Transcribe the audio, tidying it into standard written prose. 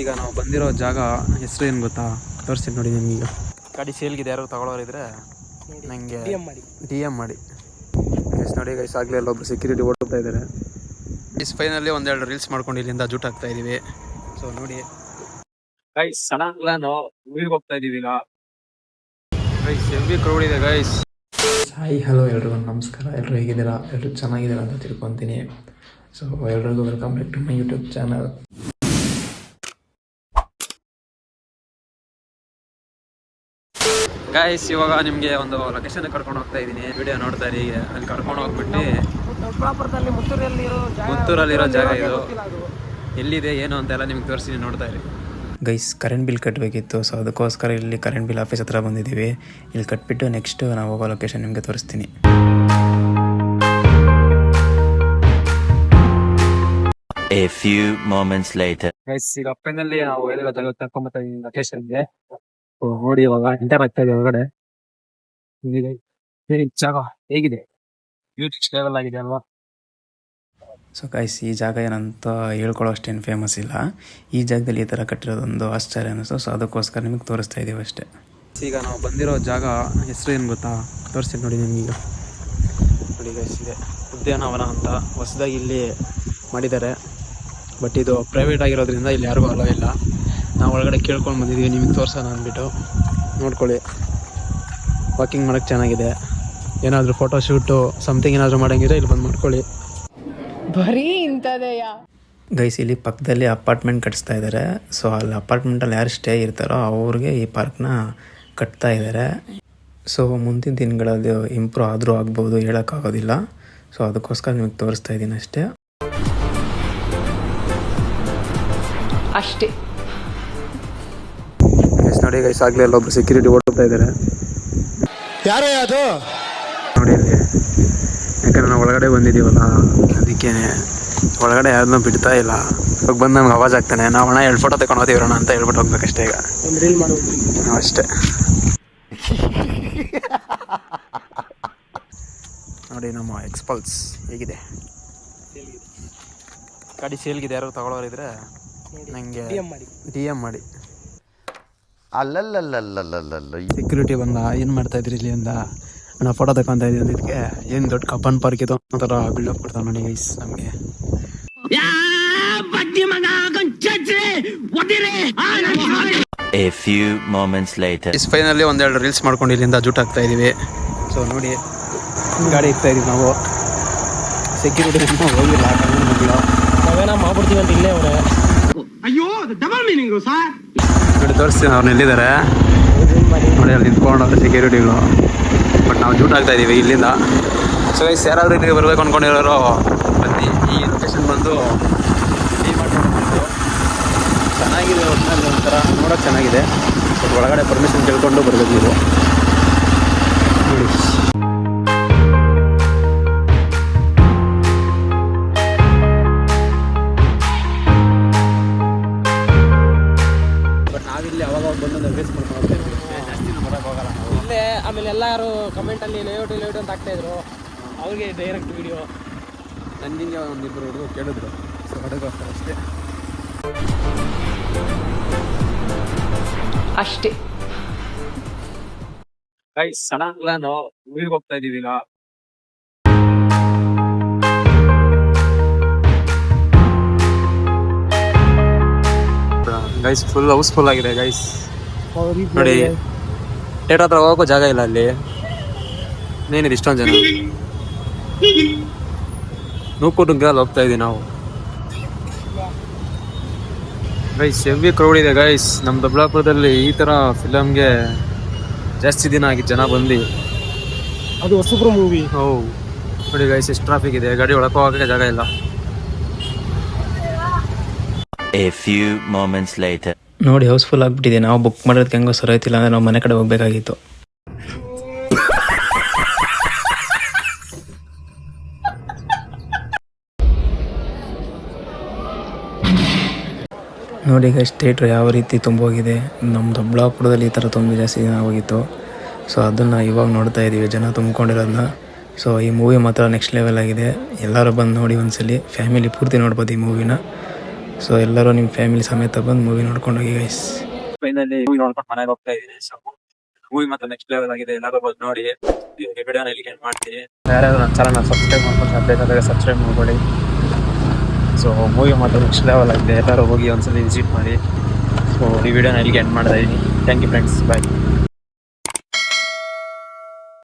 ಈಗ ನಾವು ಬಂದಿರೋ ಜಾಗ ಹೆಸರು ಏನು ಗೊತ್ತಾ? ತೋರಿಸ್ತೀನಿ ನೋಡಿ ನಿಮಗೀಗ. ಗಾಡಿ ಸೇಲ್ಗಿದೆ, ಯಾರು ತಗೊಳ್ಳೋರಿದ್ರೆ ನನಗೆ ಡಿ ಎಮ್ ಮಾಡಿ ಗೈಸ್. ನೋಡಿ ಗೈಸ್, ಆಗಲೇ ಅಲ್ಲೊಬ್ರು ಸೆಕ್ಯೂರಿಟಿ ಓಡ್ತಾ ಇದ್ದಾರೆ. ಇಸ್ ಫೈನಲ್ಲಿ ಒಂದೆರಡು ರೀಲ್ಸ್ ಮಾಡ್ಕೊಂಡು ಇಲ್ಲಿಂದ ಜೂಟ್ ಆಗ್ತಾ ಇದೀವಿ. ಸೊ ನೋಡಿ ಗೈಸ್, ನಾವು ಊರಿಗೆ ಹೋಗ್ತಾ ಇದೀವಿ ಈಗ. ಗೈಸ್ ಹೆವಿ ಕ್ರೌಡ್ ಇದೆ ಗೈಸ್. ಹಾಯ್ ಹಲೋ ಎಲ್ರಿಗೂ ನಮಸ್ಕಾರ. ಎಲ್ಲರೂ ಹೇಗಿದ್ದೀರಾ? ಎಲ್ಲರೂ ಚೆನ್ನಾಗಿದ್ದೀರಾ ಅಂತ ತಿಳ್ಕೊತೀನಿ. ಸೊ ಎಲ್ರಿಗೂ welcome back to my YouTube channel. Guys, ಇವಾಗ ನಿಮಗೆ ಒಂದು ಲೊಕೇಶನ್ ಕರ್ಕೊಂಡು ಹೋಗ್ತಾ ಇದ್ದೀನಿ. ವಿಡಿಯೋ ನೋಡ್ತಾ ಇರಿ. ಅಲ್ಲಿ ಕರ್ಕೊಂಡು ಹೋಗ್ಬಿಟ್ಟು ಮುತ್ತೂರಲ್ಲಿರೋ ಜಾಗ ಇದು ಎಲ್ಲಿದೆ ಏನು ಅಂತೆಲ್ಲ ನಿಮ್ಗೆ ತೋರಿಸ್ತೀನಿ, ನೋಡ್ತಾ ಇರಿ. ಗೈಸ್, ಕರೆಂಟ್ ಬಿಲ್ ಕಟ್ಟಬೇಕಿತ್ತು. ಸೊ ಅದಕ್ಕೋಸ್ಕರ ಇಲ್ಲಿ ಕರೆಂಟ್ ಬಿಲ್ ಆಫೀಸ್ ಹತ್ರ ಬಂದಿದ್ದೀವಿ. ಇಲ್ಲಿ ಕಟ್ಬಿಟ್ಟು ನೆಕ್ಸ್ಟ್ ನಾವು ಹೋಗೋ ಲೊಕೇಶನ್ ನಿಮಗೆ ತೋರಿಸ್ತೀನಿ. A few moments later. Guys, ಈಗ ಅಪ್ಪನಲ್ಲಿ ನಾವು ಹೇಳಿರೋ ಜಾಗ ಕರ್ಕೊಂಡ್ಬರ್ತಾ ಇದ್ದೀನಿ ಲೊಕೇಶನ್ಗೆ. ನೋಡಿ ಇವಾಗ ಎಂಟರ್ ಆಗ್ತಾ ಇದೆ ಒಳಗಡೆ. ಜಾಗ ಹೇಗಿದೆ? ಯೂಟ್ಯೂಬ್ ಲೆವೆಲ್ ಆಗಿದೆ ಅಲ್ವಾ? ಸೊ ಗೈಸ್, ಈ ಜಾಗ ಏನಂತ ಹೇಳ್ಕೊಳ್ಳೋ ಅಷ್ಟೇನು ಫೇಮಸ್ ಇಲ್ಲ. ಈ ಜಾಗದಲ್ಲಿ ಈ ಥರ ಕಟ್ಟಿರೋದೊಂದು ಆಶ್ಚರ್ಯ ಅನ್ನಿಸ್ತು. ಸೊ ಅದಕ್ಕೋಸ್ಕರ ನಿಮಗೆ ತೋರಿಸ್ತಾ ಇದ್ದೀವಿ ಅಷ್ಟೇ. ಈಗ ನಾವು ಬಂದಿರೋ ಜಾಗ ಹೆಸರು ಏನು ಗೊತ್ತಾ? ತೋರಿಸ್ತೀನಿ ನೋಡಿ ನಿಮಗೀಗ. ನೋಡಿ ಗೈಸ್, ಇದೆ ಉದ್ಯಾನವನ ಅಂತ ಹೊಸದಾಗಿ ಇಲ್ಲಿ ಮಾಡಿದ್ದಾರೆ. ಬಟ್ ಇದು ಪ್ರೈವೇಟ್ ಆಗಿರೋದ್ರಿಂದ ಇಲ್ಲಿ ಯಾರಿಗೂ ಅಲೋ ಇಲ್ಲ. ನಾವು ಒಳಗಡೆ ಕೇಳ್ಕೊಂಡು ಬಂದಿದ್ದೀವಿ, ನಿಮಗೆ ತೋರ್ಸೋಣ ಅಂದ್ಬಿಟ್ಟು. ನೋಡ್ಕೊಳ್ಳಿ, ವಾಕಿಂಗ್ ಮಾಡೋಕ್ಕೆ ಚೆನ್ನಾಗಿದೆ. ಏನಾದರೂ ಫೋಟೋ ಶೂಟು ಸಮಥಿಂಗ್ ಏನಾದರೂ ಮಾಡೋಂಗಿದ್ರೆ ಇಲ್ಲಿ ಬಂದು ಮಾಡ್ಕೊಳ್ಳಿ. ಬರೀ ಇಂಥದೆಯಾ ಗೈಸ್, ಇಲ್ಲಿ ಪಕ್ಕದಲ್ಲಿ ಅಪಾರ್ಟ್ಮೆಂಟ್ ಕಟ್ಟಿಸ್ತಾ ಇದ್ದಾರೆ. ಸೊ ಅಲ್ಲಿ ಅಪಾರ್ಟ್ಮೆಂಟಲ್ಲಿ ಯಾರು ಸ್ಟೇ ಇರ್ತಾರೋ ಅವ್ರಿಗೆ ಈ ಪಾರ್ಕ್ನ ಕಟ್ತಾ ಇದ್ದಾರೆ. ಸೊ ಮುಂದಿನ ದಿನಗಳಲ್ಲಿ ಇಂಪ್ರೂವ್ ಆದರೂ ಆಗ್ಬೋದು, ಹೇಳೋಕ್ಕಾಗೋದಿಲ್ಲ. ಸೊ ಅದಕ್ಕೋಸ್ಕರ ನಿಮಗೆ ತೋರಿಸ್ತಾ ಇದ್ದೀನಿ ಅಷ್ಟೇ. ನೋಡಿ ಗೈಸ್, ಆಗಲೇ ಅಲ್ಲೊಬ್ರು ಸೆಕ್ಯೂರಿಟಿ ಓಡ್ತಾ ಇದ್ದಾರೆ. ಯಾರೇ ಅದು ನೋಡಿ ಅಲ್ಲಿ, ಯಾಕಂದ್ರೆ ನಾವು ಒಳಗಡೆ ಬಂದಿದ್ದೀವಲ್ಲ, ಅದಕ್ಕೆ ಒಳಗಡೆ ಯಾರನ್ನೂ ಬಿಡ್ತಾ ಇಲ್ಲ. ಇವಾಗ ಬಂದು ನಮ್ಗೆ ಆವಾಜ್ ಆಗ್ತಾನೆ. ನಾವು ಅಣ್ಣ 2 ಫೋಟೋ ತಗೊಂಡು ಹೋಗ್ತೀವ್ರಣ ಅಂತ ಹೇಳ್ಬಿಟ್ಟು ಹೋಗ್ಬೇಕಷ್ಟೇ. ಈಗ ಅಷ್ಟೇ. ನೋಡಿ ನಮ್ಮ ಎಕ್ಸ್ಪಲ್ಸ್ ಹೇಗಿದೆ. ಗಾಡಿ ಸೇಲ್ಗಿದೆ, ಯಾರು ತಗೊಳ್ಳೋರಿದ್ರೆ ನನಗೆ ಡಿ ಎಮ್ ಮಾಡಿ. ಅಲ್ಲಲ್ಲಲ್ಲಲ್ಲಲ್ಲಲ್ಲ. ಸೆಕ್ಯೂರಿಟಿ ಬಂದ, ಏನು ಮಾಡ್ತಾ ಇದ್ರಿ ಇಲ್ಲಿ ಅಂದ. ನಾವು ಫೋಟೋ ತಗೊಂತ ಇದೀವಿ ಅಂದಿದ್ದಕ್ಕೆ ಏನು ದೊಡ್ಡ ಕಬ್ಬನ್ ಪಾರ್ಕ್ ಇದು ಒಂಥರ ಬಿಲ್ಡಪ್ ಕೊಡ್ತಾವೆ ನೋಡಿ ಗೈಸ್ ನಮಗೆ. A few moments later. Is finally ಒಂದೆರಡು ರೀಲ್ಸ್ ಮಾಡ್ಕೊಂಡು ಇಲ್ಲಿಂದ ಜೂಟ್ ಆಗ್ತಾ ಇದೀವಿ. ಸೊ ನೋಡಿ, ಗಾಡಿ ಇಕ್ತಾ ಇದೀವಿ ನಾವು. ಸೆಕ್ಯೂರಿಟಿ ಹೋಗಿಲ್ಲ, ನಾವೇನ ಮಾಡ್ಬಿಡ್ತೀವಿ ಅಂತ ಇಲ್ಲೇ ಅವರೇ. ಅಯ್ಯೋ, ಡಬಲ್ ಮೀನಿಂಗು ಸರ್. ನೋಡಿ ತೋರಿಸ್ತೀನಿ ಅವ್ರನ್ನ ಎಲ್ಲಿದ್ದಾರೆ ನೋಡಿ, ಅಲ್ಲಿ ನಿಂತ್ಕೊಂಡು ಸೆಕ್ಯೂರಿಟಿಗಳು. ಬಟ್ ನಾವು ಜೂಟ್ ಆಗ್ತಾ ಇದೀವಿ ಇಲ್ಲಿಂದ. ಸೊ ಗೈಸ್, ಯಾರಾದರೂ ಇಲ್ಲಿಗೆ ಬರಬೇಕು ಅಂದ್ಕೊಂಡಿರೋರು ಬನ್ನಿ. ಈ ಲೊಕೇಶನ್ ಬಂದು ಚೆನ್ನಾಗಿದೆ. ಒಟ್ಟಿನಲ್ಲಿ ಒಂಥರ ನೋಡೋಕೆ ಚೆನ್ನಾಗಿದೆ. ಬಟ್ ಒಳಗಡೆ ಪರ್ಮಿಷನ್ ಕೇಳ್ಕೊಂಡು ಬರಬೇಕು ನೀವು. ನೋಡಿ ಆಮೇಲೆ ಎಲ್ಲರೂ ಕಮೆಂಟಲ್ಲಿ ಲೇಔಟ್ ಅಂತ ಆಗ್ತಾಯಿದ್ರು. ಅವ್ರಿಗೆ ಡೈರೆಕ್ಟ್ ವಿಡಿಯೋ ನನಗೆ ಒಂದಿಬ್ಬರು ಹುಡುಗರು ಕೇಳಿದ್ರು. ಸೊ ಅದಕ್ಕೋಸ್ಕರ ಅಷ್ಟೇ. ಗೈಸ್, ನಾವು ಊರಿಗೆ ಹೋಗ್ತಾ ಇದೀವಿ ಈಗ. ಗೈಸ್, ಫುಲ್ ಹೌಸ್ಫುಲ್ ಆಗಿದೆ ಗೈಸ್. ನೋಡಿ, ಥಿಯೇಟರ್ ಹತ್ರ ಹೋಗೋ ಜಾಗ ಇಲ್ಲ ಅಲ್ಲಿ. ಏನಿದೆ ಇಷ್ಟೊಂದು ಜನ. ನೂಕುಟುಂಗಲ್ಲಿ ಹೋಗ್ತಾ ಇದೀವಿ ನಾವು. ಗೈಸ್ ಹೆವಿ ಕ್ರೌಡ್ ಇದೆ ಗೈಸ್. ನಮ್ಮ ದೊಡ್ಡಬಳ್ಳಾಪುರದಲ್ಲಿ ಈ ಥರ ಫಿಲಮ್ಗೆ ಜಾಸ್ತಿ ದಿನ ಆಗಿತ್ತು ಜನ ಬಂದು. ಅದು ಹೊಸಬ್ರ ಮೂವಿ. ನೋಡಿ ಗೈಸ್, ಎಷ್ಟು ಟ್ರಾಫಿಕ್ ಇದೆ. ಗಾಡಿ ಒಳಗೆ ಹೋಗೋಕ್ಕೆ ಜಾಗ ಇಲ್ಲ. A few moments later. ನೋಡಿ, ಹೌಸ್ಫುಲ್ ಆಗಿಬಿಟ್ಟಿದೆ. ನಾವು ಬುಕ್ ಮಾಡೋದಕ್ಕೆ ಹೆಂಗೋ ಸರಿಯಾಯ್ತಿಲ್ಲ ಅಂದರೆ ನಾವು ಮನೆ ಕಡೆ ಹೋಗಬೇಕಾಗಿತ್ತು. ನೋಡಿ ಈಗ ಥಿಯೇಟ್ರ್ ಯಾವ ರೀತಿ ತುಂಬೋಗಿದೆ. ನಮ್ಮ ದೊಡ್ಡಬಳ್ಳಾಪುರದಲ್ಲಿ ಈ ಥರ ತುಂಬ ಜಾಸ್ತಿ ದಿನ ಹೋಗಿತ್ತು. ಸೊ ಅದನ್ನು ಇವಾಗ ನೋಡ್ತಾ ಇದ್ದೀವಿ, ಜನ ತುಂಬ್ಕೊಂಡಿರೋದನ್ನ. ಸೊ ಈ ಮೂವಿ ಮಾತ್ರ ನೆಕ್ಸ್ಟ್ ಲೆವೆಲ್ ಆಗಿದೆ. ಎಲ್ಲರೂ ಬಂದು ನೋಡಿ ಒಂದ್ಸಲಿ. ಫ್ಯಾಮಿಲಿ ಪೂರ್ತಿ ನೋಡ್ಬೋದು ಈ ಮೂವಿನ. ಸೊ ಎಲ್ಲರೂ ನಿಮ್ಮ ಫ್ಯಾಮಿಲಿ ಸಮೇತ ಬಂದು ಮೂವಿ ನೋಡ್ಕೊಂಡು ಹೋಗಿ ಗೈಸ್. ಫೈನಲಿ ಮೂವಿ ನೋಡ್ಕೊಂಡು ಮನೆಗೆ ಹೋಗ್ತಾ ಇದೀನಿ. ಸೊ ಮೂವಿ ಮಾತ್ರ ನೆಕ್ಸ್ಟ್ ಲೆವೆಲ್ ಆಗಿದೆ. ಎಲ್ಲರೂ ಬಂದು ನೋಡಿ. ಈ ವಿಡಿಯೋನ ಎಲ್ಲಿಗೆ ಎಂಡ್ ಮಾಡ್ತೀನಿ. ಯಾರ್ಯಾರು ನನ್ನ ಚಾನಲ್ನ ಸಬ್ಸ್ಕ್ರೈಬ್ ಮಾಡ್ಕೊಂಡು ಬೇಕಾದರೆ ಸಬ್ಸ್ಕ್ರೈಬ್ ಮಾಡ್ಕೊಳ್ಳಿ. ಸೊ ಮೂವಿ ಮಾತ್ರ ನೆಕ್ಸ್ಟ್ ಲೆವೆಲ್ ಆಗಿದೆ. ಎಲ್ಲರೂ ಹೋಗಿ ಒಂದ್ಸಲಿ ವಿಸಿಟ್ ಮಾಡಿ. ಸೊ ಈ ವಿಡಿಯೋನ ಎಲ್ಲಿಗೆ ಎಂಡ್ ಮಾಡ್ತಾ ಇದ್ದೀನಿ. Thank you friends, bye.